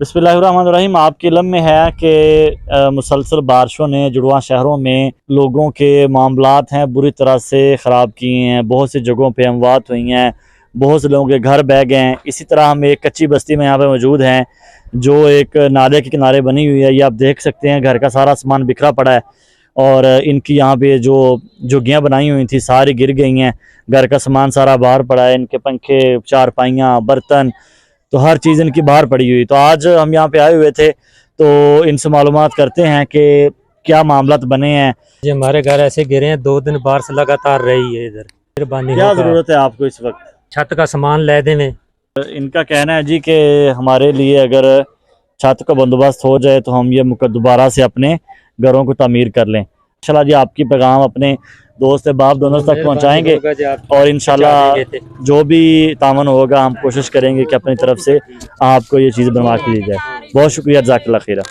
बिस्मिल्लाहिर्रहमानिर्रहीम। आपके इल्म में है कि मुसलसल बारिशों ने जुड़वा शहरों में लोगों के मामलात हैं बुरी तरह से ख़राब किए हैं। बहुत सी जगहों पे अमवात हुई हैं, बहुत से लोगों के घर बह गए हैं। इसी तरह हम एक कच्ची बस्ती में यहाँ पे मौजूद हैं जो एक नाले के किनारे बनी हुई है। ये आप देख सकते हैं, घर का सारा सामान बिखरा पड़ा है और इनकी यहाँ पे जो झुग्गियाँ बनाई हुई थी सारी गिर गई हैं। घर का सामान सारा बाहर पड़ा है, इनके पंखे, चारपाइयाँ, बर्तन, तो हर चीज़ इनकी बाहर पड़ी हुई। तो आज हम यहाँ पे आए हुए थे तो इनसे मालूमात करते हैं कि क्या मामलात बने हैं। जी, हमारे घर ऐसे गिरे हैं, 2 दिन बारिश लगातार रही है इधर। क्या ज़रूरत है आपको इस वक्त? छत का सामान ले देने। इनका कहना है जी कि हमारे लिए अगर छत का बंदोबस्त हो जाए तो हम ये दोबारा से अपने घरों को तामीर कर लें। इंशाल्लाह जी आपकी पैगाम अपने दोस्त बाप दोनों तक पहुंचाएंगे और इंशाल्लाह जो भी तामन होगा हम कोशिश करेंगे कि अपनी तरफ से आपको ये चीज़ बनवा के दी जाए। बहुत शुक्रिया, जज़ाकल्लाह खैर।